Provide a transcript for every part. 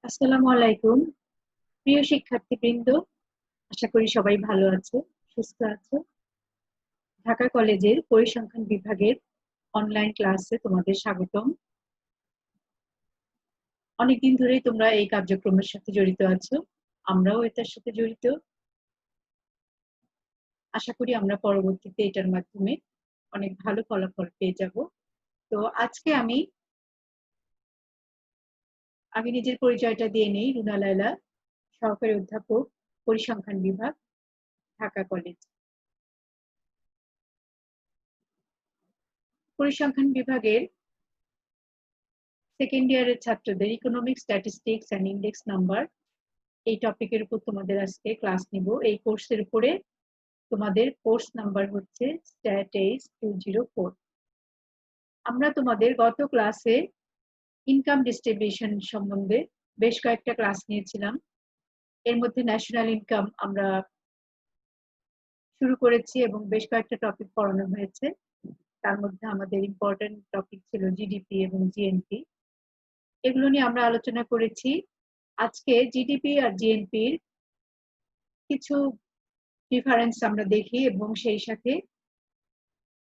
আসসালামু আলাইকুম। প্রিয় শিক্ষার্থীবৃন্দ, আশা করি সবাই ভালো আছে, সুস্থ আছে। ঢাকা কলেজের পরিসংখ্যান বিভাগের অনলাইন ক্লাসে তোমাদের স্বাগতম। অনেকদিন ধরেই তোমরা এই কার্যক্রমের সাথে জড়িত আছো, আমরাও এটার সাথে জড়িত। আশা করি আমরা পরবর্তীতে এটার মাধ্যমে অনেক ভালো ফলাফল পেয়ে যাব। তো আজকে আমি নিজের পরিচয়টা দিয়ে নেই। রুনা লায়লা, সহকারী অধ্যাপক, পরিসংখ্যান বিভাগ, ঢাকা কলেজ। পরিসংখ্যান বিভাগের সেকেন্ড ইয়ারের ছাত্রদের economic statistics and index number এই টপিকের উপর তোমাদের আজকে ক্লাস নিব। এই কোর্সের উপরে তোমাদের কোর্স নাম্বার হচ্ছে স্ট্যাট 204। আমরা তোমাদের গত ক্লাসে ইনকাম ডিস্ট্রিবিউশন সম্বন্ধে বেশ কয়েকটা ক্লাস নিয়েছিলাম। এর মধ্যে ন্যাশনাল ইনকাম আমরা শুরু করেছি এবং বেশ কয়েকটা টপিক পড়ানো হয়েছে। তার মধ্যে আমাদের ইম্পর্টেন্ট টপিক ছিল জিডিপি এবং জিএনপি। এগুলো নিয়ে আমরা আলোচনা করেছি। আজকে জিডিপি আর জিএনপির কিছু ডিফারেন্স আমরা দেখি এবং সেই সাথে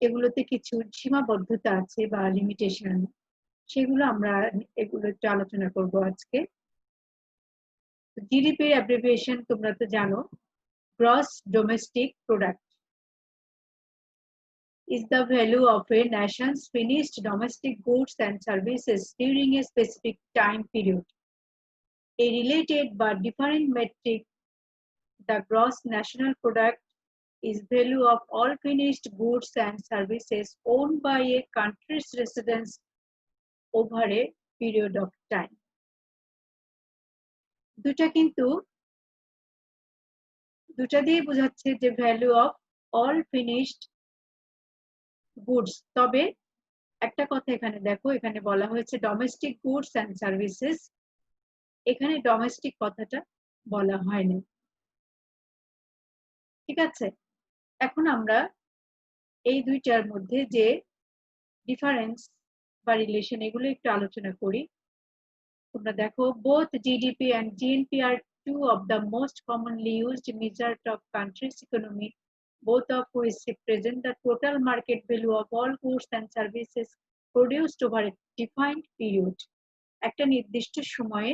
এগুলোতে কিছু সীমাবদ্ধতা আছে বা লিমিটেশন, সেগুলো আমরা এগুলো একটু আলোচনা করব আজকে। জিডিপির অ্যাব্রিভিয়েশন তোমরা তো জানো, gross domestic product is the value of a nation's finished domestic goods and services during a specific time period. A related but different metric, the gross national product, is value of all finished goods and services owned by a country's residents over a period of time. দুটা দিয়ে বোঝাচ্ছে যে value of all finished goods. তবে একটা কথা এখানে দেখো, এখানে বলা হয়েছে ডোমেস্টিক গুডস অ্যান্ড সার্ভিসেস, এখানে ডোমেস্টিক কথাটা বলা হয়নি। ঠিক আছে, এখন আমরা এই দুইটার মধ্যে যে ডিফারেন্স বা রিলেশন এগুলো একটু আলোচনা করি। তোমরা দেখো, both GDP and GNP are two of the most commonly used measures of country's economy, both of which represent the total market value of all goods and services produced over a defined period. একটা নির্দিষ্ট সময়ে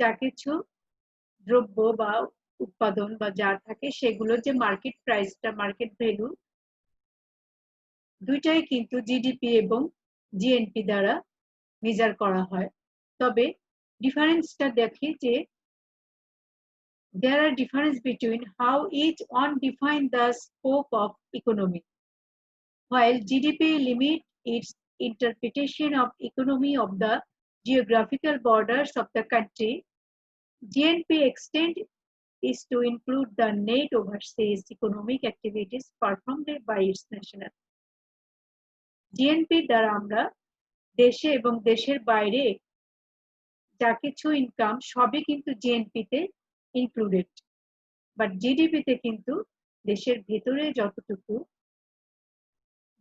যা কিছু দ্রব্য বা উৎপাদন বা যা থাকে সেগুলোর যে মার্কেট প্রাইসটা, মার্কেট ভ্যালু, দুইটাই কিন্তু জিডিপি এবং জিএনপি দ্বারা মেজার করা হয়। তবে ডিফারেন্সটা দেখি যে there are difference between how each one define the scope of economy. While GDP limit its interpretation of economy of the geographical borders of the country, GNP extend is to include the net overseas economic activities performed by its national. GNP দ্বারা আমরা দেশে এবং দেশের বাইরে যা কিছু income সবই কিন্তু জিএনপিতে ইনক্লুডেড, বাট জিডিপিতে কিন্তু দেশের ভেতরে যতটুকু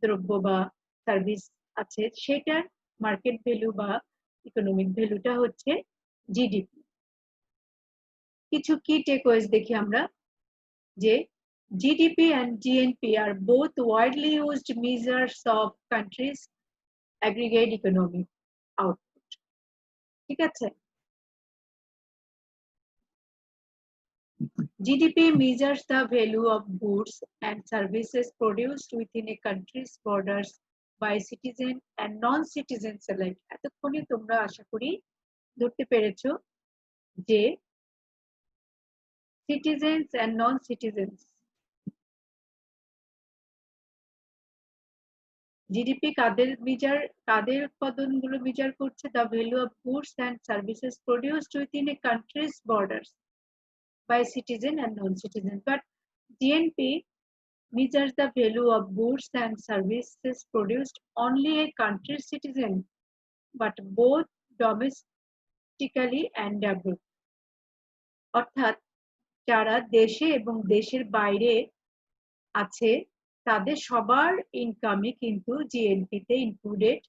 দ্রব্য বা সার্ভিস আছে সেটার মার্কেট ভ্যালু বা ইকোনমিক ভ্যালুটা হচ্ছে জিডিপি। কিছু কি টেকওয়েজ দেখি আমরা, যে GDP and GNP are both widely used measures of countries' aggregate economic output. ঠিক আছে, GDP measures the value of goods and services produced within a country's borders by citizen and non-citizens alike. এতক্ষণে তোমরা আশা করি ধরতে পেরেছো যে citizens and non-citizens, GDP কাদের উৎপাদনগুলো মেজার করছে? the value of goods and services produced within a country's borders by citizen and non-citizen. But GNP measures the value of goods and services produced only a country's citizen, but both domestically and abroad. অর্থাৎ যারা দেশে এবং দেশের বাইরে আছে তাদের সবার ইনকামই কিন্তু জিএনপিতে ইনক্লুডেড।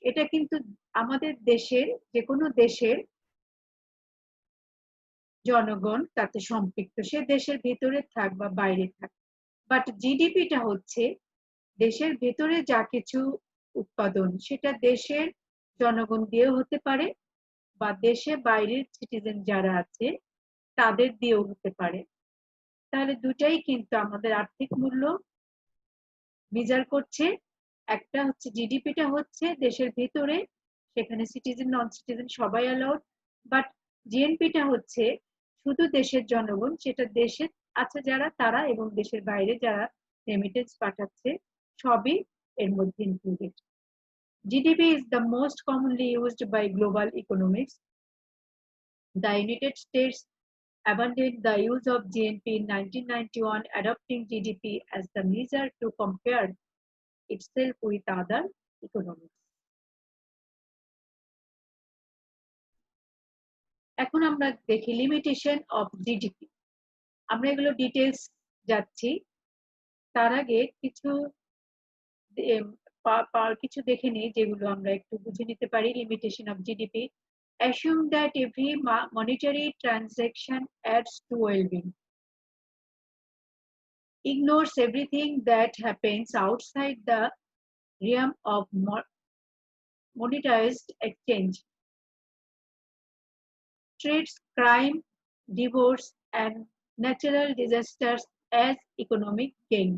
এটা কিন্তু আমাদের দেশের যে কোনো দেশের জনগণ তাতে সম্পৃক্ত, সে দেশের ভেতরে থাক বা বাইরে থাক। বাট জিডিপিটা হচ্ছে দেশের ভেতরে যা কিছু উৎপাদন সেটা দেশের জনগণ দিয়েও হতে পারে বা দেশে বাইরের সিটিজেন যারা আছে তাদের দিয়েও হতে পারে। তাহলে দুটাই কিন্তু আমাদের আর্থিক মূল্য মেজার করছে। একটা হচ্ছে জিডিপিটা হচ্ছে দেশের ভেতরে, সেখানে সিটিজেন নন সিটিজেন সবাই অ্যালাউড। বাট জিএনপিটা হচ্ছে শুধু দেশের জনগণ, সেটা দেশে আছে যারা তারা এবং দেশের বাইরে যারা রেমিটেন্স পাঠাচ্ছে সবই এর মধ্যে included. GDP is the most commonly used by global economics. The United States abandoned the use of GNP in 1991, adopting GDP as the measure to compare itself with other economies. এখন আমরা দেখি limitation of GDP. আমরা এগুলো details যাচ্ছি, তার আগে কিছু কিছু দেখে নিই যেগুলো আমরা একটু বুঝে নিতে পারি। Limitation of GDP: assume that every monetary transaction adds to well-being, ignores everything that happens outside the realm of monetized exchange, treats crime, divorce, and natural disasters as economic gain,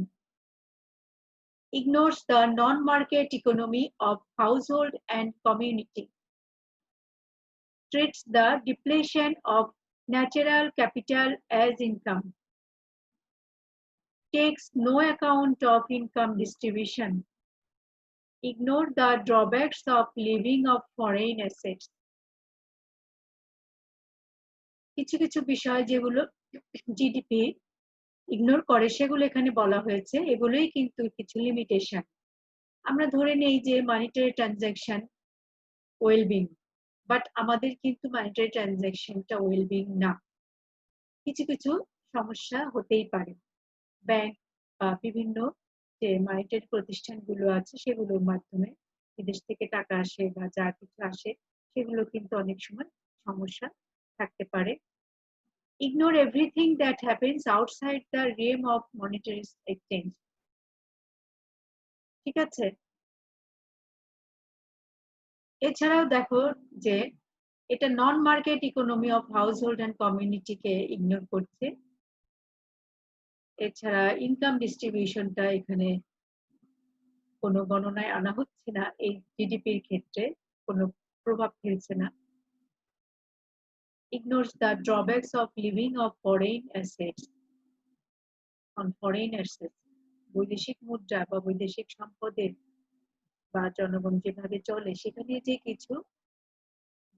ignores the non-market economy of household and community, treats the depletion of natural capital as income, takes no account of income distribution, ignore the drawbacks of living of foreign assets. কিছু কিছু বিষয় যেগুলো GDP ignore করে সেগুলো এখানে বলা হয়েছে, এগুলোই কিন্তু কিছু লিমিটেশন। আমরা ধরে নেই যে মনিটারি ট্রানজাকশন ওয়েলবিং, বাট আমাদের কিন্তু মনিটারি ট্রানজাকশনটা ওয়েলবিং না, কিছু কিছু সমস্যা হতেই পারে। ব্যাংক বা বিভিন্ন যে মনিটারি প্রতিষ্ঠানগুলো আছে সেগুলোর মাধ্যমে বিদেশ থেকে টাকা আসে বা যা কিছু আসে সেগুলো কিন্তু অনেক সময় সমস্যা থাকতে পারে। Ignore everything that happens outside the realm of monetary exchange. ঠিক আছে? এছাড়াও দেখো যে এটা non market economy of household and কমিউনিটিকে ইগনোর করছে। এছাড়া ইনকাম ডিস্ট্রিবিউশনটা এখানে কোনো গণনায় আনা হচ্ছে না, এই জিডিপির ক্ষেত্রে কোনো প্রভাব ফেলছে না। Ignores the drawbacks of living of foreign assets on foreign assets. বৈদেশিক মুদ্রা বা বৈদেশিক সম্পদের বা জনগণ যেভাবে চলে সেখানে যে কিছু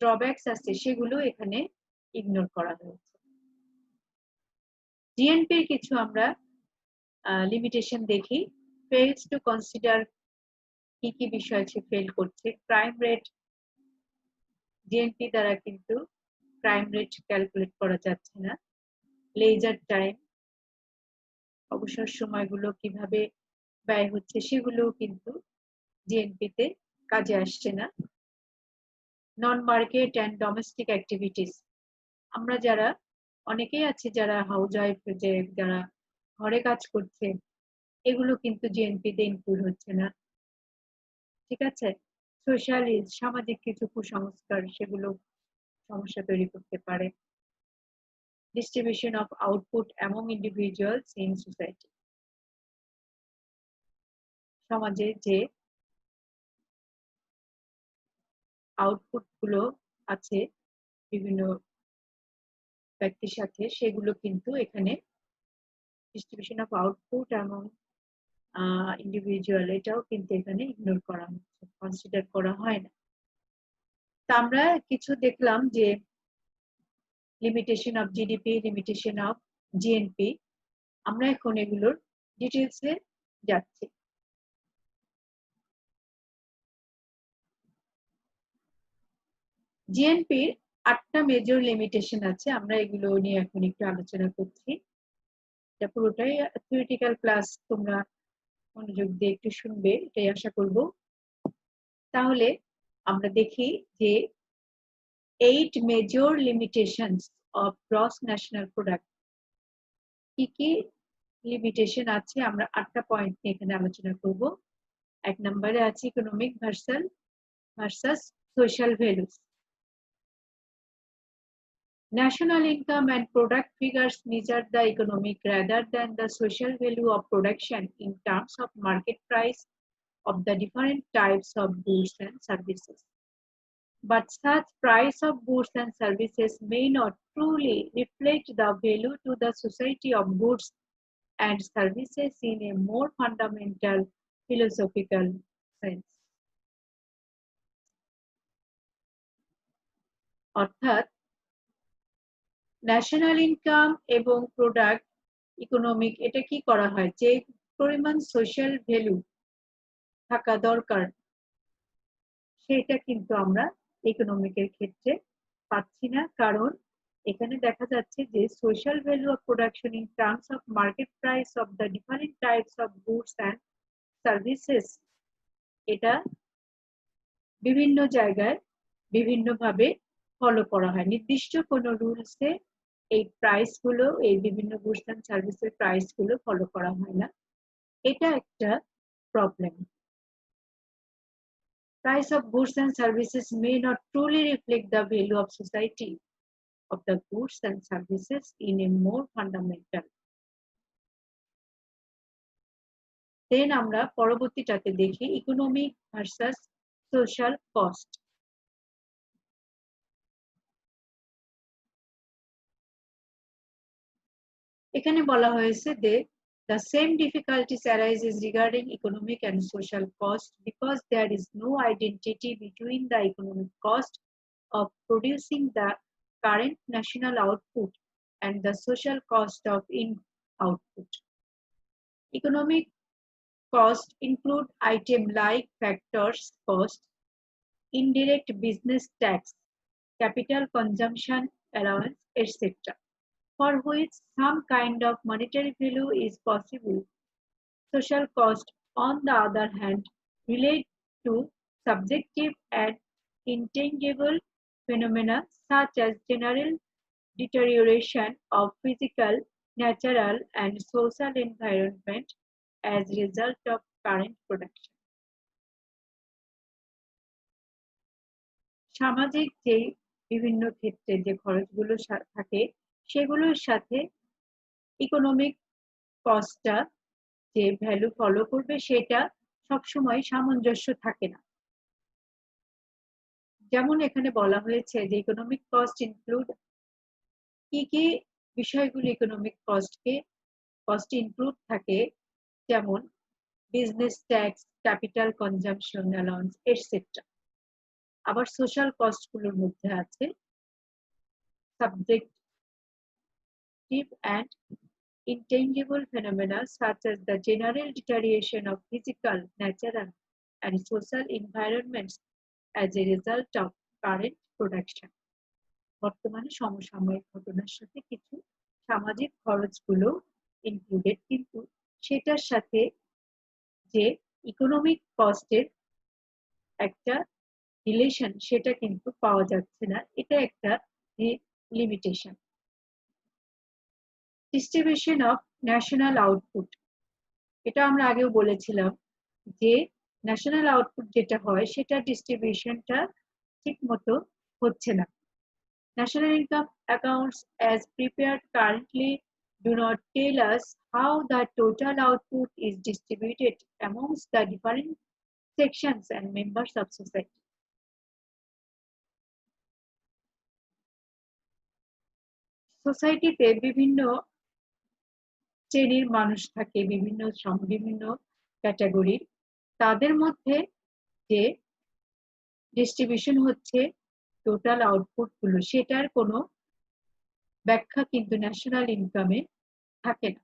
ড্রব্যাকস আছে সেগুলো এখানে ইগনোর করা হয়েছে। জিএনপির কিছু আমরা লিমিটেশন দেখি। ফেলস টু কনসিডার, কি কি বিষয় সে ফেল করছে। ক্রাইম রেট, জিএনপি দ্বারা কিন্তু ক্রাইম রেট ক্যালকুলেট করা যাচ্ছে না। লেজার টাইম, অবসর সময়গুলো কিভাবে ব্যয় হচ্ছে সেগুলো কিন্তু জিএনপিতে কাজে আসছে না। নন মার্কেট অ্যান্ড ডোমেস্টিক অ্যাক্টিভিটিস, আমরা যারা অনেকেই আছে যারা হাউস ওয়াইফ, যে যারা ঘরে কাজ করছে, এগুলো কিন্তু জিএনপিতে ইনক্লুড হচ্ছে না। ঠিক আছে? সোশ্যালিস্ট, সামাজিক কিছু কুসংস্কার, সেগুলো সমস্যা তৈরি করতে পারে। Distribution of output among individuals in society, সমাজে যে আউটপুট গুলো আছে বিভিন্ন ব্যক্তির সাথে সেগুলো কিন্তু এখানে ডিস্ট্রিবিউশন অফ আউটপুট এবং ইন্ডিভিজুয়াল, এটাও কিন্তু এখানে ইগনোর করা হচ্ছে, কনসিডার করা হয় না। তা আমরা কিছু দেখলাম যে limitation of GDP, limitation of GNP. আমরা এখন এগুলোর ডিটেলসে যাচ্ছি। জিএনপির 8টা মেজর লিমিটেশন আছে, আমরা এগুলো নিয়ে এখন একটু আলোচনা করছি। এটা পুরোটাই থিওরিটিক্যাল ক্লাস, তোমরা মনোযোগ দিয়ে একটু শুনবে এটাই আশা করব। তাহলে আমরা দেখি যে 8 major limitations of gross national product কি কি লিমিটেশন আছে আমরা 8টা পয়েন্ট নিয়ে এখানে আলোচনা করব। এক নম্বরে আছে economic versus social values. National income and product figures measure the economic rather than the social value of production in terms of market price of the different types of goods and services. But such price of goods and services may not truly reflect the value to the society of goods and services in a more fundamental philosophical sense. অর্থাৎ national income এবং product economic এটা কি করা হয় যে পরিমাণ social value থাকা দরকার সেটা কিন্তু আমরা ইকোনমিকের ক্ষেত্রে পাচ্ছি না, কারণ এখানে দেখা যাচ্ছে যে social value of production in terms of market price of the different types of goods and services এটা বিভিন্ন জায়গায় বিভিন্নভাবে ফলো করা হয়। নির্দিষ্ট কোনো রুলসে এই প্রাইস গুলো এই বিভিন্ন গুডস অ্যান্ড সার্ভিসের প্রাইস গুলো ফলো করা হয় না, এটা একটা problem. Price of goods and services may not truly reflect the value of society of the goods and services in a more fundamental. Then আমরা পরবর্তীটাতে দেখি ইকোনমিক ভার্সাস সোশ্যাল কস্ট। এখানে বলা হয়েছে যে the same difficulties arises regarding economic and social cost because there is no identity between the economic cost of producing the current national output and the social cost of output. Economic cost include items like factors cost, indirect business tax, capital consumption allowance, etc., for which some kind of monetary value is possible. Social cost, on the other hand, relate to subjective and intangible phenomena such as general deterioration of physical, natural, and social environment as a result of current production. সামাজিক যে বিভিন্ন ক্ষেত্রে যে খরচগুলো থাকে সেগুলোর সাথে economic কস্টটা যে ভ্যালু ফলো করবে সেটা সবসময় সামঞ্জস্য থাকে না। যেমন এখানে বলা হয়েছে যে ইকোনমিক কস্ট ইনক্লুড কি কি বিষয়গুলো ইকোনমিক কস্ট ইনক্লুড থাকে, যেমন business tax, capital consumption allowance, etcetera. আবার সোশ্যাল কস্ট গুলোর মধ্যে আছে subjective and intangible phenomena such as the general deterioration of physical, natural, and social environments as a result of current production. বর্তমানে সমসাময়িক ঘটনার সাথে কিছু সামাজিক খরচগুলো ইনক্লুডেড, কিন্তু সেটার সাথে যে ইকোনমিক কস্টের একটা রিলেশন সেটা কিন্তু পাওয়া যাচ্ছে না, এটা একটা limitation. Distribution of national output, এটা আমরা আগেও বলেছিলাম যে ন্যাশনাল আউটপুট যেটা হয় সেটা ডিস্ট্রিবিউশনটা ঠিক মতো হচ্ছে না। National income accounts as prepared currently do not tell us how the total output is distributed amongst the different sections and members of society. সোসাইটিতে বিভিন্ন শ্রেণীর মানুষ থাকে, বিভিন্ন ক্যাটাগরির, তাদের মধ্যে যে ডিস্ট্রিবিউশন হচ্ছে টোটাল আউটপুট গুলো সেটার কোনো ব্যাখ্যা কিন্তু ন্যাশনাল ইনকামে থাকে না।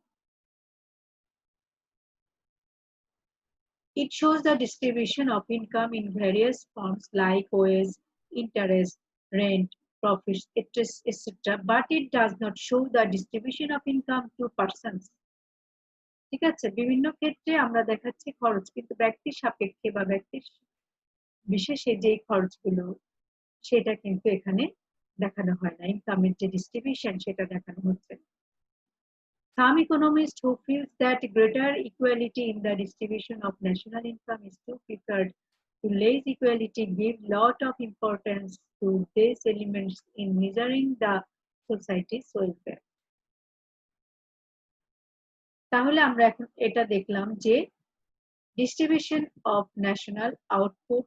It shows the distribution of income in various forms like wage, interest, rent, profits, etc. But it does not show the distribution of income to persons. ঠিক আছে, বিভিন্ন ক্ষেত্রে আমরা দেখাচ্ছি খরচ, কিন্তু ব্যক্তির সাপেক্ষে বা ব্যক্তির বিশেষে যে খরচগুলো সেটা কিন্তু এখানে দেখানো হয় না, ইনকামের যে ডিস্ট্রিবিউশন সেটা দেখানো হচ্ছে। Some economists who feel that greater equality in the distribution of national income is too preferred to less equality give lot of importance to these elements in measuring the society's welfare. তাহলে আমরা এখন এটা দেখলাম যে distribution of national output,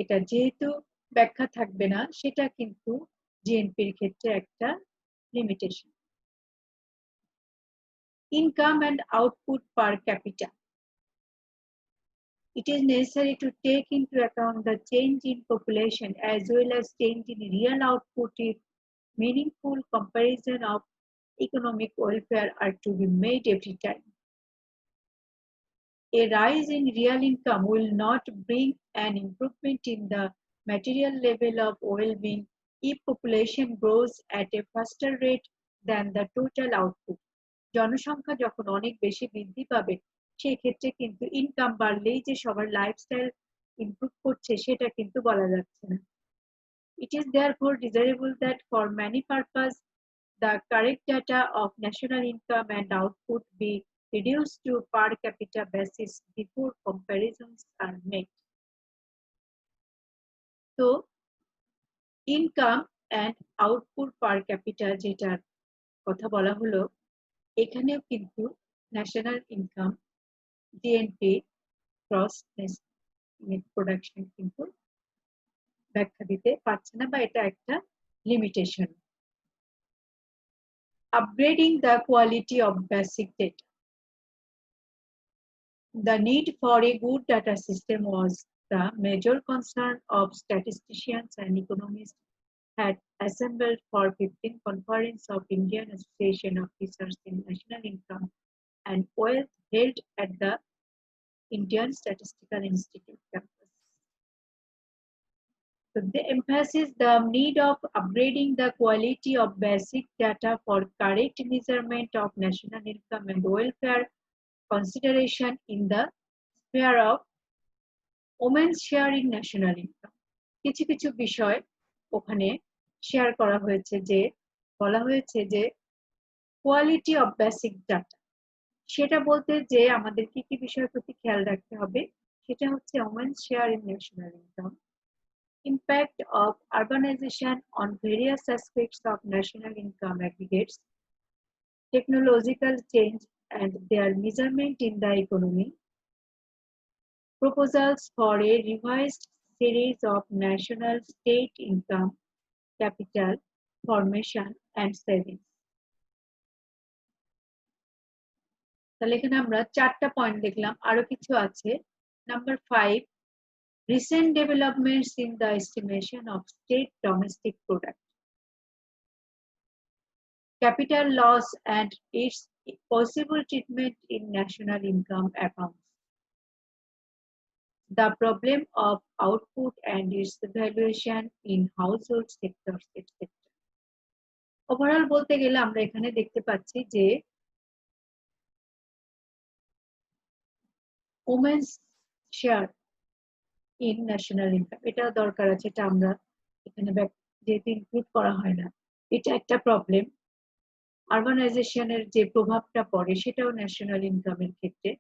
এটা যেহেতু ব্যাখ্যা থাকবে না, সেটা কিন্তু জিএনপির ক্ষেত্রে একটা limitation. Income and output per capital, it is necessary to take into account the change in population as well as change in real output if meaningful comparison of economic welfare are to be made every time. A rise in real income will not bring an improvement in the material level of well-being if population grows at a faster rate than the total output. জনসংখ্যা যখন অনেক বেশি বৃদ্ধি পাবে, সেই ক্ষেত্রে কিন্তু income বাড়লেই যে সবার লাইফস্টাইল ইমপ্রুভ করছে সেটা কিন্তু বলা যাচ্ছে না। It is therefore desirable that for many purposes the correct data of national income and output be reduced to per capita basis before comparisons are made. So, income and output per capita যেটার কথা বলা হলো, এখানেও কিন্তু national income, GNP, gross net production কিন্তু ব্যাখ্যা দিতে পারছে না, বা এটা একটা limitation. Upgrading the quality of basic data. The need for a good data system was the major concern of statisticians and economists had assembled for 15th Conference of Indian Association of Research in National Income and Wealth held at the Indian Statistical Institute campus. So they emphasize the need of upgrading the quality of basic data for correct measurement of national income and welfare consideration in the sphere of women's share in national income. কিছু কিছু বিষয় ওখানে share করা হয়েছে, যে বলা হয়েছে যে কোয়ালিটি অফ বেসিক ডাটা, সেটা বলতে যে আমাদের কি কি বিষয়ের প্রতি খেয়াল রাখতে হবে, সেটা হচ্ছে women's share in national income, impact of urbanization on various aspects of national income aggregates, technological change and their measurement in the economy, proposals for a revised series of national state income, capital, formation and savings. তাহলে এখানে আমরা 4টা point দেখলাম, আরো কিছু আছে। Number 5, recent developments in the estimation of state domestic product, capital loss and its possible treatment in national income accounts, the problem of output and its valuation in household sectors, etc. Overall বলতে গেলে আমরা এখানে দেখতে পাচ্ছি যে women's share in national income, এটা দরকার আছে, এটা আমরা এখানে যেহেতু ইনক্লুড করা হয় না, এটা একটা প্রবলেম। আরবানাইজেশনের যে প্রভাবটা পড়ে সেটাও ন্যাশনাল ইনকামের ক্ষেত্রে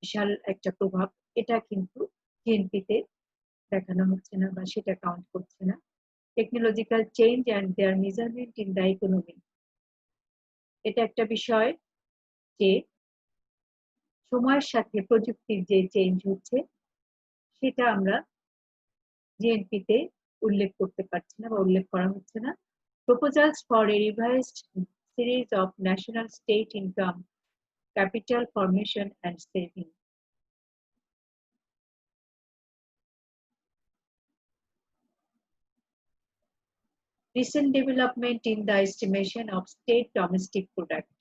বিশাল একটা প্রভাব, এটা কিন্তু জিএনপিতে দেখানো হচ্ছে না বা সেটা কাউন্ট করছে না। Technological change and their measurement in the economy, এটা একটা বিষয় যে সময়ের সাথে প্রযুক্তির যে চেঞ্জ হচ্ছে সেটা আমরা জিএনপিতে উল্লেখ করতে পারছি না বা উল্লেখ করা হচ্ছে না। Proposals for a revised series of national state income, capital formation and saving. Recent development in the estimation of state domestic product.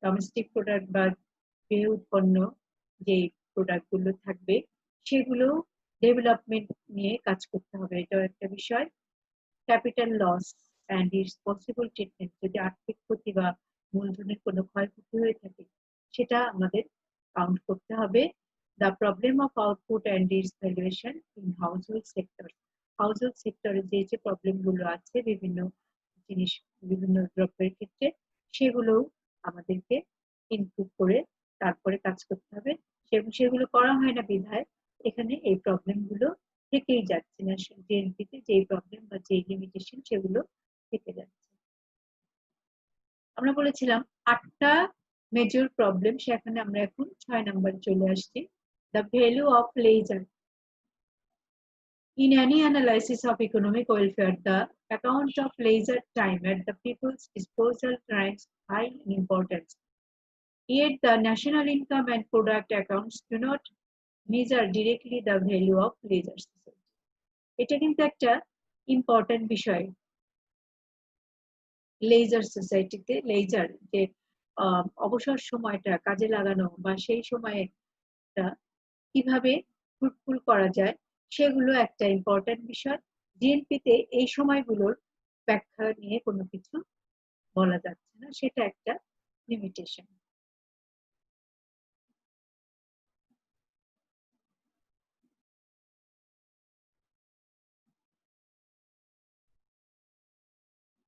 Domestic product বা গৃহ উৎপন্ন যে প্রোডাক্ট গুলো থাকবে সেগুলো ডেভেলপমেন্ট নিয়ে কাজ করতে হবে, এটাও একটা বিষয়। Capital loss and its possible treatment, যদি আর্থিক ক্ষতি বা মূলধনের কোনো ক্ষয়ক্ষতি হয়ে থাকে সেটা আমাদের কাউন্ট করতে হবে। the problem of output and its valuation in household sector. Household sector যে যে প্রবলেম গুলো আছে বিভিন্ন জিনিস বিভিন্ন দ্রব্যের ক্ষেত্রে সেগুলো আমাদেরকে ইনপুট করে তারপরে কাজ করতে হবে সেগুলো করা হয় না বিধায় এখানে এই প্রবলেম গুলো থেকেই যাচ্ছে না জিএনপিতে যে প্রবলেম বা যে লিমিটেশন সেগুলো থেকে যাচ্ছে আমরা বলেছিলাম 8টা মেজর প্রবলেম সেখানে আমরা এখন 6 নম্বরে চলে আসছি the value of leisure in any analysis of economic welfare the account of leisure time at the people's disposal ranks high in importance yet the national income and product accounts do not measure directly the value of leisure society এটা কিন্তু একটা important বিষয় laser সোসাইটিতে laser যে অবসর সময়টা কাজে লাগানো বা সেই সময়টা কিভাবে ফ্রুটফুল করা যায় সেগুলো একটা ইম্পর্টেন্ট বিষয় জিএনপিতে এই সময়গুলোর ব্যাখ্যা নিয়ে কোনো কিছু বলা যাচ্ছে না সেটা একটা limitation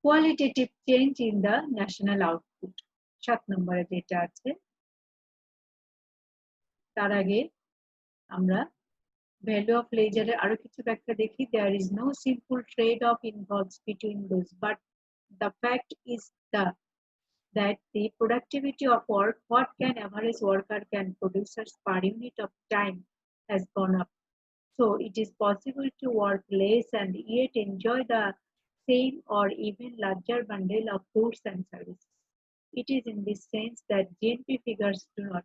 qualitative change in the national output 7 নম্বরে যেটা আছে তার আগে আমরা value of leisure আরো কিছু ব্যাখ্যা দেখি there is no simple trade off involved between those but the fact is that the productivity of work what can average worker can produce per unit of time has gone up so it is possible to work less and yet enjoy the same or even larger bundle of goods and services it is in this sense that GNP figures do not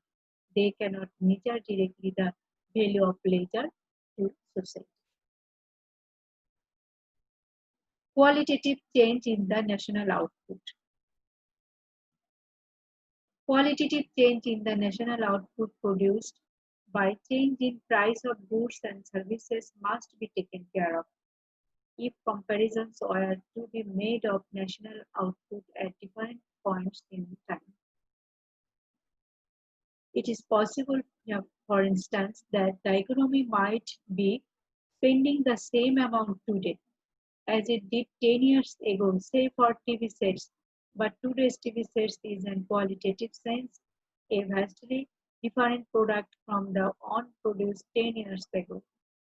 they cannot measure directly the value of leisure to society. Qualitative change in the national output. Qualitative change in the national output produced by change in price of goods and services must be taken care of. If comparisons were to be made of national output at different points in time. It is possible, for instance, that the economy might be spending the same amount today as it did 10 years ago, say for TV sets, but today's TV sets is in qualitative sense a vastly different product from the one produced 10 years ago.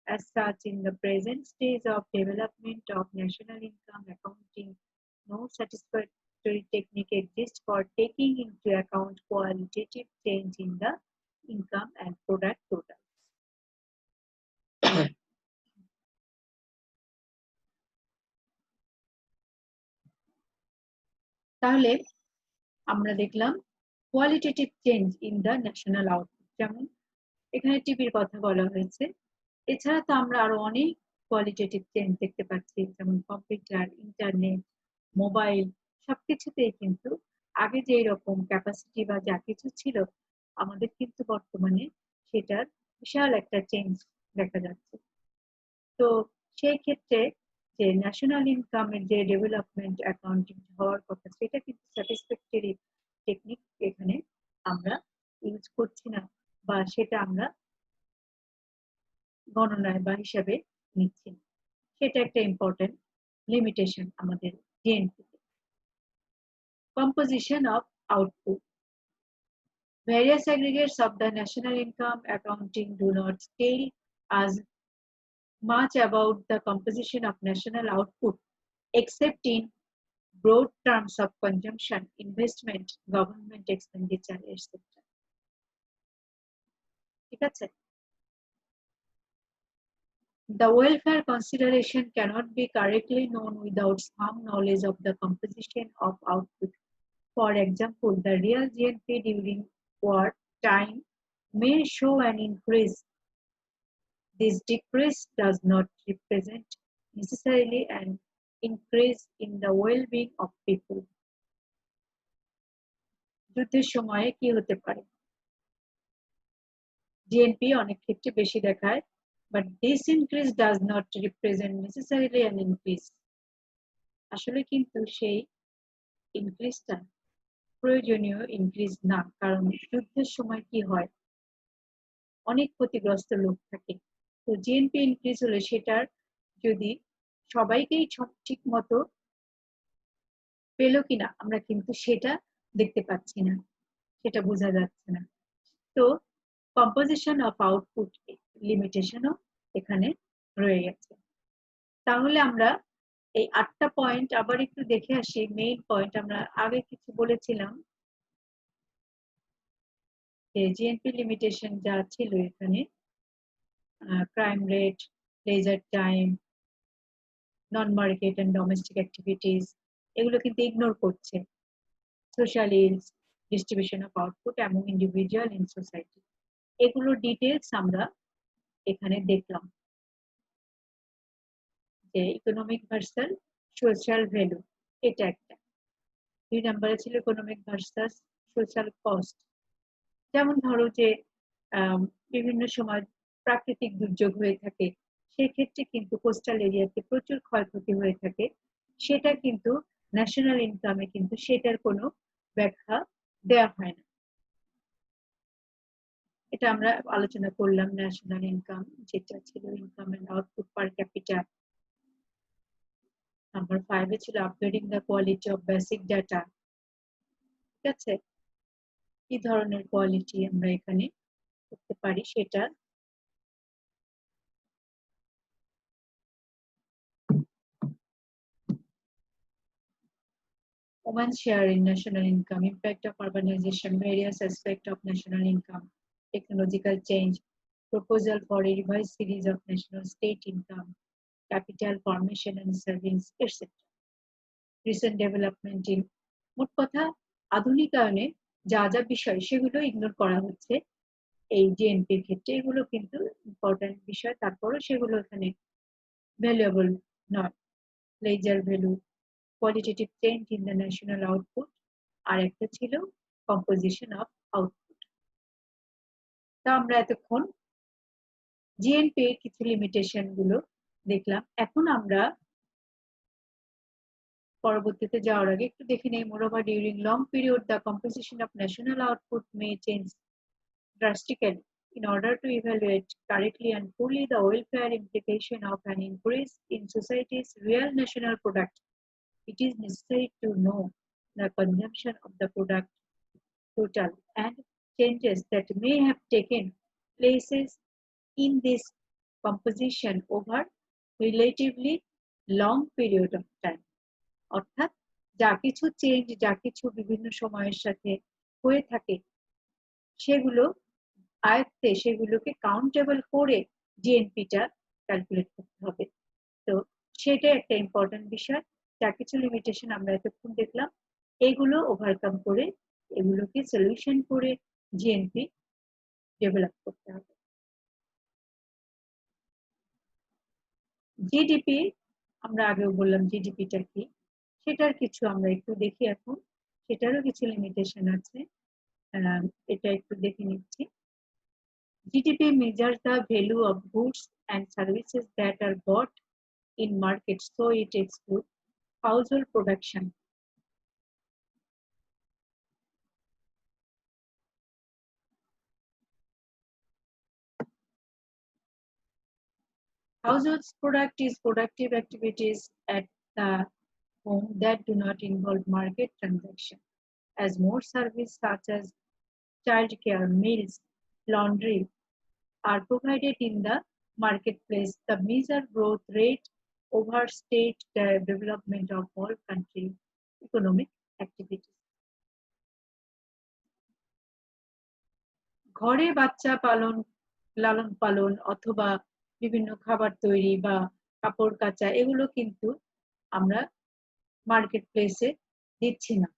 As such, in the present stage of development of national income accounting, no satisfactory technique exists for taking into account qualitative change in the income and product totals. তাহলে আমরা দেখলাম qualitative change in the national output যেমন এখানে টিভির কথা বলা হয়েছে এছাড়া তো আমরা আরো অনেক কোয়ালিটেটিভ চেঞ্জ দেখতে পাচ্ছি যেমন কম্পিউটার ইন্টারনেট মোবাইল সবকিছুতেই কিন্তু আগে যে রকম ক্যাপাসিটি বা যা কিছু ছিল আমাদের কিন্তু বর্তমানে সেটার বিশাল একটা চেঞ্জ দেখা যাচ্ছে তো সেই ক্ষেত্রে যে ন্যাশনাল ইনকামের যে ডেভেলপমেন্ট অ্যাকাউন্টিং হওয়ার কথা সেটা কিন্তু স্যাটিসফ্যাক্টরি টেকনিক এখানে আমরা ইউজ করছি না বা সেটা আমরা গণনায় বা হিসাবে নিচ্ছি না সেটা একটা ইম্পর্টেন্ট লিমিটেশন আমাদের জিএনপিতে composition of output various aggregates of the national income accounting do not tell us much about the composition of national output except in broad terms of consumption, investment, government expenditure, etc. ঠিক আছে? The welfare consideration cannot be correctly known without some knowledge of the composition of output. For example, the real GNP during war time may show an increase. This decrease does not represent necessarily an increase in the well-being of people. যুদ্ধের সময়ে কি হতে পারে GNP অনেক ক্ষেত্রে বেশি দেখায় but this increase does not represent necessarily an increase আসলে কিন্তু সেই ইনক্রিজটা প্রয়োজনীয় ইনক্রিজ না কারণ যুদ্ধের সময় কি হয় অনেক ক্ষতিগ্রস্ত লোক থাকে। তো জিএনপি ইনক্রিজ হলে সেটার যদি সবাইকেই ঠিক মতো পেলো কিনা আমরা কিন্তু সেটা দেখতে পাচ্ছি না, সেটা বোঝা যাচ্ছে না। তো কম্পোজিশন অফ আউটপুট লিমিটেশনও এখানে রয়ে গেছে। তাহলে আমরা এই 8টা পয়েন্ট আবার একটু দেখে আসি। মেইন পয়েন্ট আমরা আগে কিছু বলেছিলাম যে জিএনপি লিমিটেশন যা ছিল এখানে, crime rate, leisure time, non market and domestic activities, এগুলো কিন্তু ইগনোর করছে social ills, distribution of output এবং ইন্ডিভিজুয়াল ইন সোসাইটি। এগুলো ডিটেলস আমরা এখানে দেখলাম যে ইকোনমিক ভার্সাস সোশ্যাল ভ্যালু, এটা একটা। 2 নম্বরে ছিল ইকোনমিক ভার্সাস সোশ্যাল কস্ট। যেমন ধরো যে বিভিন্ন সময় প্রাকৃতিক দুর্যোগ হয়ে থাকে, সেক্ষেত্রে কিন্তু কোস্টাল এরিয়াতে প্রচুর ক্ষয়ক্ষতি হয়ে থাকে, সেটা কিন্তু ন্যাশনাল ইনকামে কিন্তু সেটার কোনো ব্যাখ্যা দেওয়া হয় না। এটা আমরা আলোচনা করলাম। ন্যাশনাল ইনকাম যেটা ছিল income and output per capita. Number 5 এ ছিল upgrading the quality of basic data. ঠিক আছে, কি ধরনের কোয়ালিটি আমরা এখানে করতে পারি সেটা। Women's share in national income, impact of urbanization, various aspects of national income, technological change, proposal for a revised series of national state income, capital formation and savings, etc. Recent development in, মোট কথা আধুনিকায়নে যা যা বিষয় সেগুলো ignore করা হচ্ছে এই জিএনপির ক্ষেত্রে। এগুলো কিন্তু ইম্পর্টেন্ট বিষয়, তারপরও সেগুলো এখানে ভ্যালুয়েবল নয়। Leisure value, qualitative change in the national output, আর একটা ছিল composition of output। তা আমরা এতক্ষণ জিএনপি এর কিছু লিমিটেশন গুলো দেখলাম। এখন আমরা পরবর্তীতে যাওয়ার আগে একটু দেখে নেই। Moreover during long period the composition of national output May change drastically. In order to evaluate correctly and fully the welfare implication of an increase in society's real national product, it is necessary to know the consumption of the product total and changes that may have taken places in this composition over relatively long period of time. অর্থাৎ যা কিছু change, যা কিছু বিভিন্ন সময়ের সাথে হয়ে থাকে, সেগুলো আয়ত্তে, সেগুলোকে কাউন্টেবল করে জিএনপিটা ক্যালকুলেট করতে হবে। তো সেটা একটা ইম্পর্টেন্ট বিষয়। যা কিছু লিমিটেশন আমরা এতক্ষণ দেখলাম, এগুলো ওভারকাম করে, এগুলোকে সলিউশন করে জিএনপি ডেভেলপ করতে হবে। জিডিপি, আমরা আগেও বললাম জিডিপিটা কি, সেটার কিছু আমরা একটু দেখি এখন। সেটারও কিছু লিমিটেশন আছে, এটা একটু দেখে নিচ্ছি। GDP measures the value of goods and services that are bought in markets, so it excludes household production. Households product is productive activities at the home that do not involve market transaction. As more services such as childcare, meals, laundry are provided in the marketplace, the measured growth rate overstates the development of all country economic activities. ঘরে বাচ্চা পালন, লালন পালন অথবা বিভিন্ন খাবার তৈরি বা কাপড় কাচা, এগুলো কিন্তু আমরা মার্কেট প্লেসে দিচ্ছি না।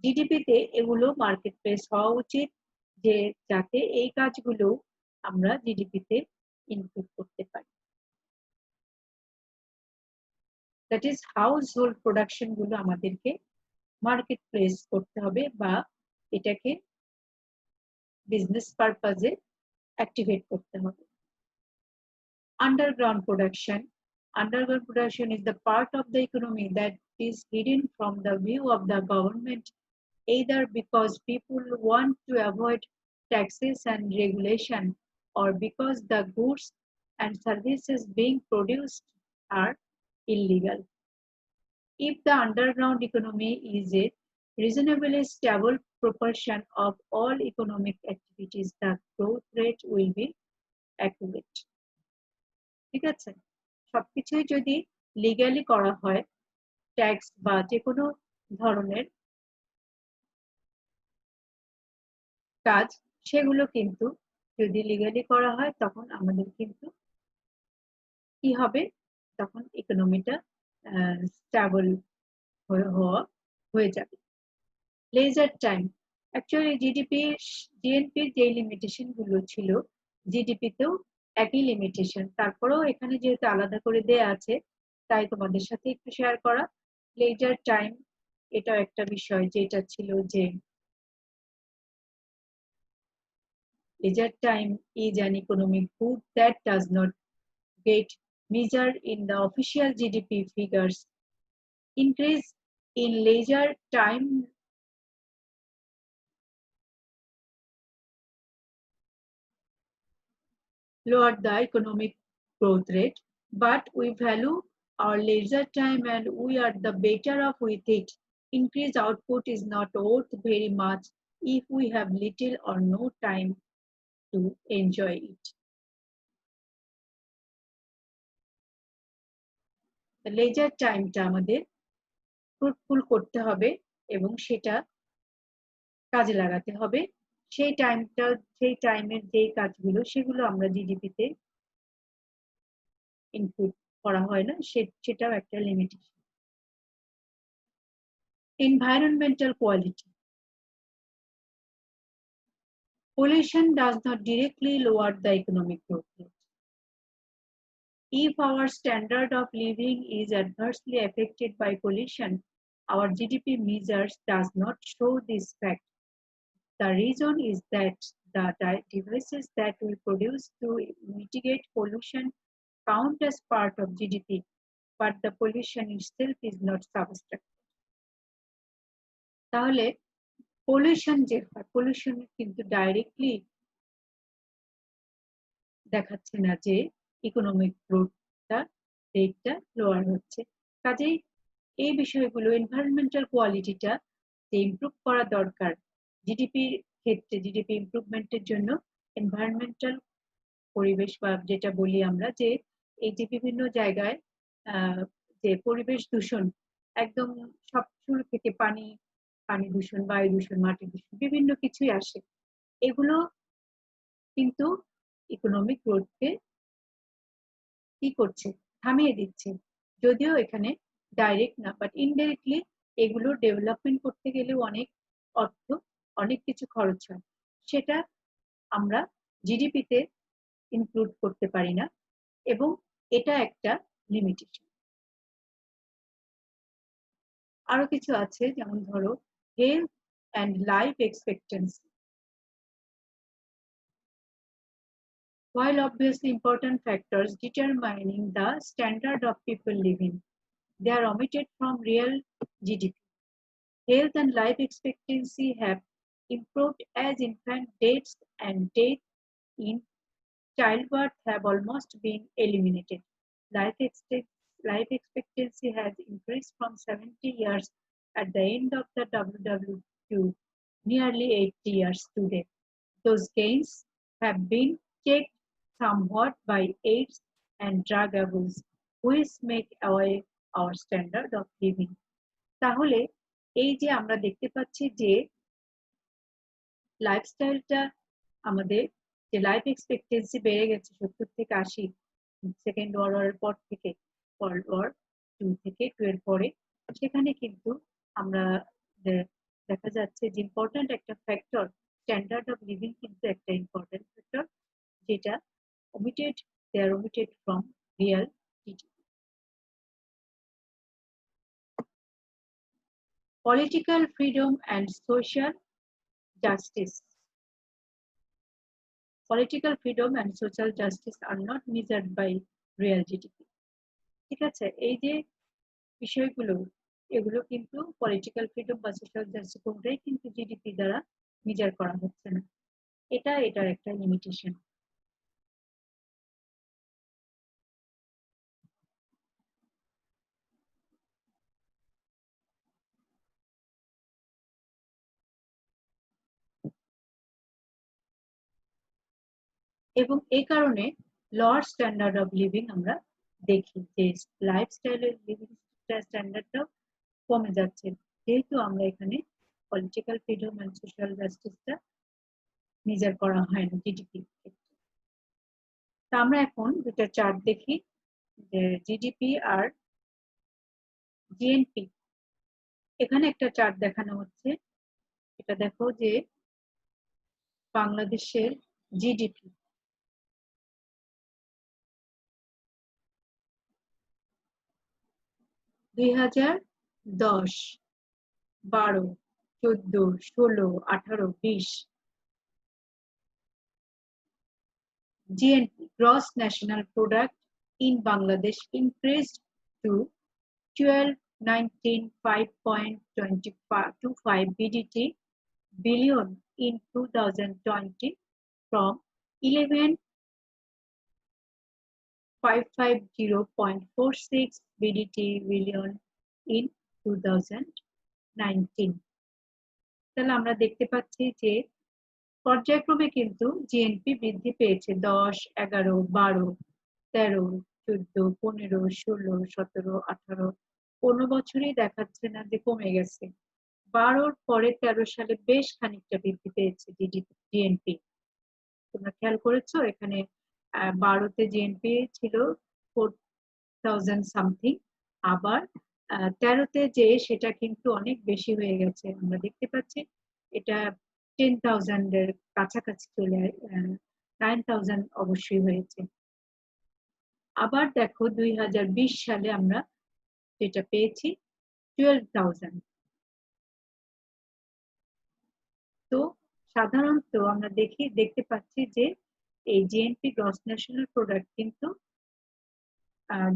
জিডিপিতে এগুলো মার্কেট প্লেস হওয়া উচিত, যে যাতে এই কাজগুলো আমরা জিডিপিতে ইনক্লুড করতে পারি। That is house hold production গুলো আমাদেরকে মার্কেট প্লেস করতে হবে বা এটাকে বিজনেস পারপাজে অ্যাক্টিভেট করতে হবে। Underground production. Underground production is the part of the economy that is hidden from the view of the government, either because people want to avoid taxes and regulation or because the goods and services being produced are illegal. If the underground economy is a reasonably stable proportion of all economic activities, the growth rate will be accurate. ঠিক আছে, সবকিছুই যদি legally করা হয়, tax বা যে কোনো ধরনের কাজ, সেগুলো কিন্তু যদি লিগ্যালি করা হয় তখন আমাদের কিন্তু কি হবে, তখন ইকোনমিটা স্টেবল হয়ে যাবে। লেজার টাইম, অ্যাকচুয়ালি জিএনপির যে লিমিটেশন গুলো ছিল, জিডিপিতেও একই লিমিটেশন, তারপরেও এখানে যেহেতু আলাদা করে দেয়া আছে তাই তোমাদের সাথে একটু শেয়ার করা। লেজার টাইম এটাও একটা বিষয়, যেটা ছিল যে leisure time is an economic good that does not get measured in the official GDP figures. Increase in leisure time lowered the economic growth rate, but we value our leisure time and we are the better off with it. Increased output is not worth very much if we have little or no time to enjoy it. The leisure টাইমটা আমাদের fruitful করতে হবে এবং সেটা কাজে লাগাতে হবে। সেই টাইমের যে কাজগুলো সেগুলো আমরা জিডিপিতে ইনক্লুড করা হয় না, সেটাও একটা limitation. Environmental quality, pollution does not directly lower the economic growth rate. If our standard of living is adversely affected by pollution, our GDP measures does not show this fact. The reason is that the devices that we produce to mitigate pollution count as part of GDP, but the pollution itself is not subtracted. তাহলে pollution যে হয়, pollution কিন্তু directly দেখাচ্ছে না যে economic গ্রোথটা রেটটা lower হচ্ছে। কাজেই এই বিষয়গুলো, এনভায়রনমেন্টাল কোয়ালিটিটা যে ইমপ্রুভ করা দরকার জিডিপির ক্ষেত্রে, জিডিপি ইমপ্রুভমেন্টের জন্য এনভায়রনমেন্টাল পরিবেশ বা যেটা বলি আমরা যে এই যে বিভিন্ন জায়গায় যে পরিবেশ দূষণ, একদম সব শুরু থেকে পানি দূষণ, বায়ু দূষণ, মাটি দূষণ, বিভিন্ন কিছুই আসে, এগুলো কিন্তু ইকোনমিক গ্রোথকে কি করছে, থামিয়ে দিচ্ছে। যদিও এখানে ডাইরেক্ট না, বাট ইনডাইরেক্টলি এগুলো ডেভেলপমেন্ট করতে গেলেও অনেক অর্থ, অনেক কিছু খরচ হয়, সেটা আমরা জিডিপিতে ইনক্লুড করতে পারি না, এবং এটা একটা লিমিটেশন। আরো কিছু আছে, যেমন ধরো health and life expectancy. While obviously important factors determining the standard of people living, they are omitted from real GDP. Health and life expectancy have improved as infant deaths and death in childbirth have almost been eliminated. Life expectancy has increased from 70 years at the end of the WW to nearly 80 years today. Those gains have been checked somewhat by AIDS and drug abuse, which make away our standard of living. তাহলে এই যে আমরা দেখতে পাচ্ছি যে লাইফস্টাইলটা, আমাদের যে life expectancy বেড়ে গেছে 70 থেকে 80, সেকেন্ড ওয়ারের পর থেকে, ওয়ার্ল্ড ওয়ার 2 থেকে 2 এর পরে, সেখানে কিন্তু আমরা দেখা যাচ্ছে যে ইম্পর্টেন্ট একটা ফ্যাক্টর, স্ট্যান্ডার্ড অফ লিভিং কিন্তু একটা ইম্পর্টেন্ট ফ্যাক্টর, যেটা they are omitted from real GDP. Political freedom and social justice. Political freedom and social justice are not measured by real GDP. ঠিক আছে, এই যে বিষয়গুলো, এগুলো কিন্তু পলিটিক্যাল ফ্রিডম বা সোশ্যাল জাস্টিস কোনটাই কিন্তু জিডিপি দ্বারা মেজার করা হচ্ছে না, এটার একটা লিমিটেশন। এবং এই কারণে লোয়ার স্ট্যান্ডার্ড অফ লিভিং আমরা দেখি যে লাইফস্টাইলের লিভিং স্ট্যান্ডার্ডটা কমে যাচ্ছে, যেহেতু আমরা এখানে পলিটিক্যাল ফ্রিডম এন্ড সোশ্যাল জাস্টিসটা মেজার করা হয় না জিডিপি ক্ষেত্রে। তা আমরা এখন দুটা চার্ট দেখি যে জিডিপি আর জিএনপি। এখানে একটা চার্ট দেখানো হচ্ছে, এটা দেখো যে বাংলাদেশের জিডিপি দুই হাজার 10, 12, 14, 16, 18, 20 GNP gross national product in Bangladesh increased to 1219.525 BDT billion in 2020 from 11,550.46 BDT billion in 2019। তাহলে আমরা দেখতে পাচ্ছি যে পর্যায়ক্রমে কিন্তু জিএনপি বৃদ্ধি পেয়েছে 10, 11, 12, 13, 14, 15, 16, 17, 18। কোনো বছরই দেখাচ্ছে না যে কমে গেছে। 12 পরে 13 সালে বেশ খানিকটা বৃদ্ধি পেয়েছে জিএনপি। তোমরা খেয়াল করেছো এখানে 12তে জিএনপি ছিল 4000 সামথিং, আবার 13তে যে সেটা কিন্তু অনেক বেশি হয়ে গেছে। আমরা দেখতে পাচ্ছি এটা 10,000 এর কাছাকাছি চলে 9,000 অবশ্যই হয়েছে। আবার দেখো 2020 সালে আমরা যেটা পেয়েছি 12,000। তো সাধারণত আমরা দেখতে পাচ্ছি যে এই জিএনপি গ্রস ন্যাশনাল প্রোডাক্ট কিন্তু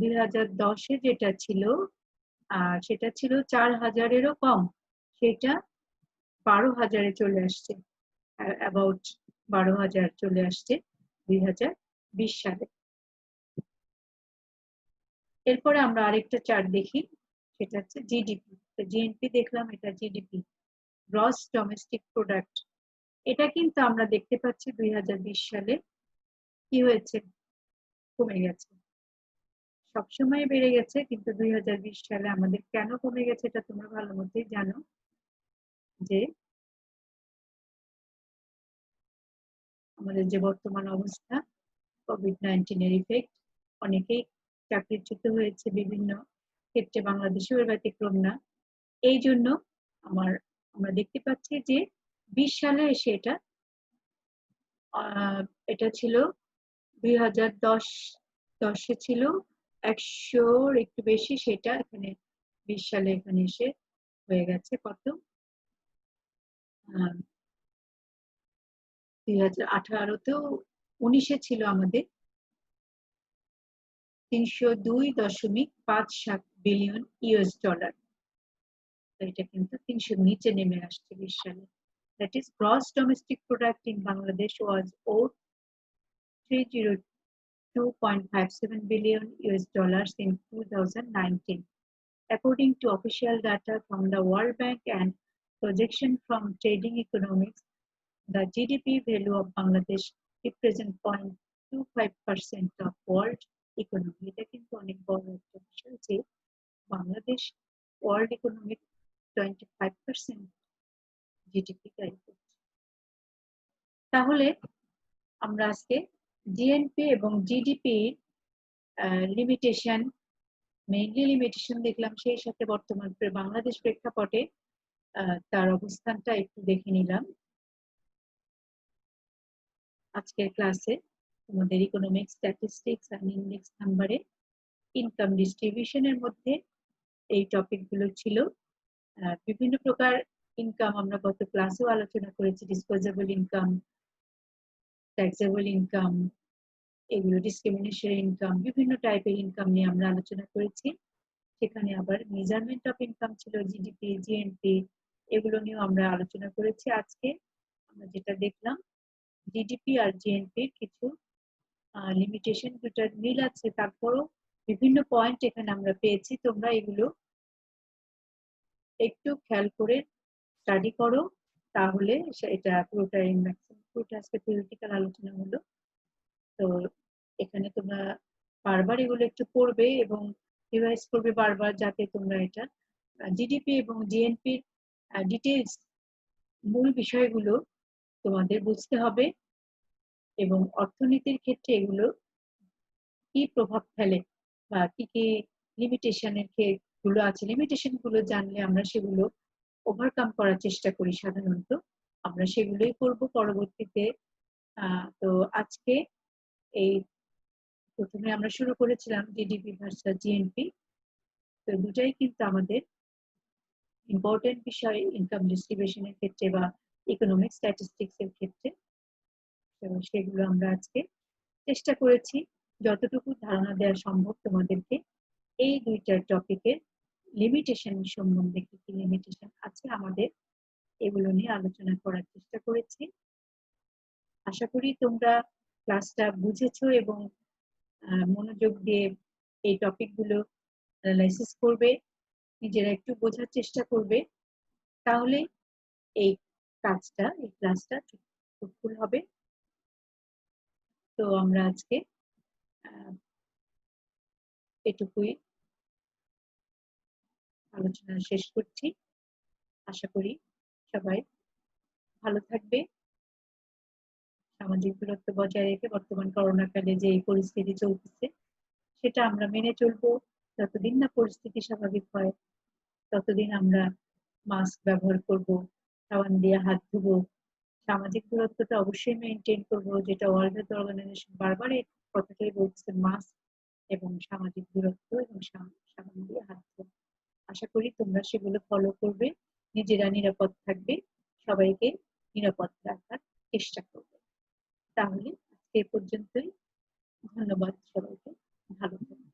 2010-এ যেটা ছিল সেটা ছিল 4,000-এরও কম, সেটা 12,000-এ চলে আসছে, অ্যাবাউট 12,000 চলে আসছে 2020 সালে। এরপরে আমরা আরেকটা চার্ট দেখি, সেটা হচ্ছে জিডিপি। জিএনপি দেখলাম, এটা জিডিপি গ্রস ডোমেস্টিক প্রোডাক্ট। এটা কিন্তু আমরা দেখতে পাচ্ছি 2020 সালে কি হয়েছে, কমে গেছে। সবসময় বেড়ে গেছে, কিন্তু 2020 সালে আমাদের কেন কমে গেছে এটা তোমরা ভালো মতোই জানো, যে আমাদের যে বর্তমান অবস্থা, কোভিড-19 এর ইফেক্ট, অনেকেই চাকরিচ্যুত হয়েছে বিভিন্ন ক্ষেত্রে, বাংলাদেশেও এর ব্যতিক্রম না। এই জন্য আমরা দেখতে পাচ্ছি যে 20 সালে এসে এটা ছিল 2010-এ ছিল 100-র একটু বেশি, সেটা এখানে 20 সালে এখানে এসে হয়ে গেছে কত, 2018-তেও 19-এ ছিল আমাদের 302.57 বিলিয়ন ইউএস ডলার। এটা কিন্তু 300-র নিচে নেমে আসছে 20 সালে। That is, gross domestic product in Bangladesh was 302.57 billion US dollars in 2019. According to official data from the World Bank and projection from Trading Economics, the GDP value of Bangladesh represents 0.25% of world economy. এটা কিন্তু অনেক বড় একটা বিষয় যে Bangladesh world economic 25% GDP carry করছে। তাহলে আমরা আজকে জিএনপি এবং জিডিপি লিমিটেশন, মেইনলি লিমিটেশন দেখলাম, সেই সাথে বর্তমান বাংলাদেশ প্রেক্ষাপটে তার অবস্থানটা একটু দেখে নিলাম। আজকের ক্লাসে আমাদের ইকোনমিক স্ট্যাটিস্টিক্স এন্ড ইন্ডেক্স নাম্বারে ইনকাম ডিস্ট্রিবিউশনের মধ্যে এই টপিকগুলো ছিল। বিভিন্ন প্রকার ইনকাম আমরা গত ক্লাসেও আলোচনা করেছি, ডিসপোজেবল ইনকাম, ট্যাক্সেবল ইনকাম, এগুলো ডিসক্রিমিনেশন ইনকাম, বিভিন্ন টাইপের ইনকাম নিয়ে আমরা আলোচনা করেছি। সেখানে আবার মেজারমেন্ট অফ ইনকাম ছিল জিডিপি, জিএনপি, এগুলো নিয়েও আমরা আলোচনা করেছি। আজকে আমরা যেটা দেখলাম, জিডিপি আর জিএনপির কিছু লিমিটেশন, দুটার মিল আছে, তারপরও বিভিন্ন পয়েন্ট এখানে আমরা পেয়েছি। তোমরা এগুলো একটু খেয়াল করে স্টাডি করো, তাহলে এটা পুরোটা আজকে থিওরিটিক্যাল আলোচনা হলো। তো এখানে তোমরা বারবার এগুলো একটু পড়বে এবং রিভাইজ করবে বারবার, যাতে তোমরা এটা জিডিপি এবং জিএনপির ডিটেলস মূল বিষয়গুলো তোমাদের বুঝতে হবে এবং অর্থনীতির ক্ষেত্রে এগুলো কি প্রভাব ফেলে বা কি কি লিমিটেশনের গুলো আছে, লিমিটেশন গুলো জানলে আমরা সেগুলো ওভারকাম করার চেষ্টা করি সাধারণত, আমরা সেগুলোই করব পরবর্তীতে। তো আজকে এই প্রথমে আমরা শুরু করেছিলাম জিডিপি ভার্সাস জিএনপি, তো দুটাই কিন্তু আমাদের ইম্পর্টেন্ট বিষয় ইনকাম ডিস্ট্রিবিউশনের ক্ষেত্রে বা ইকোনমিক স্ট্যাটিস্টিক্স এর ক্ষেত্রে। তো সেগুলো আমরা আজকে চেষ্টা করেছি যতটুকু ধারণা দেওয়া সম্ভব তোমাদেরকে এই দুইটা টপিকের লিমিটেশন সম্বন্ধে, কি কি লিমিটেশন আছে আমাদের এগুলো নিয়ে আলোচনা করার চেষ্টা করেছি। আশা করি তোমরা ক্লাসটা বুঝেছো এবং মনোযোগ দিয়ে এই টপিকগুলো অ্যানালাইসিস করবে, নিজেরা একটু বোঝার চেষ্টা করবে, তাহলে এই ক্লাসটা ফ্রুটফুল হবে। তো আমরা আজকে এটুকুই আলোচনা শেষ করছি। আশা করি সবাই ভালো থাকবে, সামাজিক দূরত্ব বজায় রেখে বর্তমান করোনাকালে যে এই পরিস্থিতি চলতেছে সেটা আমরা মেনে চলবো। যতদিন না পরিস্থিতি স্বাভাবিক হয় ততদিন আমরা মাস্ক ব্যবহার করব, সাবান দিয়ে হাত ধুবো, সামাজিক দূরত্বটা অবশ্যই মেনটেন করবো, যেটা ওয়ার্ল্ড হেলথ অর্গানাইজেশন বারবার এই কথাটাই বলছে, মাস্ক এবং সামাজিক দূরত্ব এবং সাবান দিয়ে হাত ধোয়া। আশা করি তোমরা সেগুলো ফলো করবে, নিজেরা নিরাপদ থাকবে, সবাইকে নিরাপদ রাখার চেষ্টা করবে। তাহলে আজকে এ পর্যন্তই। ধন্যবাদ সবাইকে, ভালো থাকবে।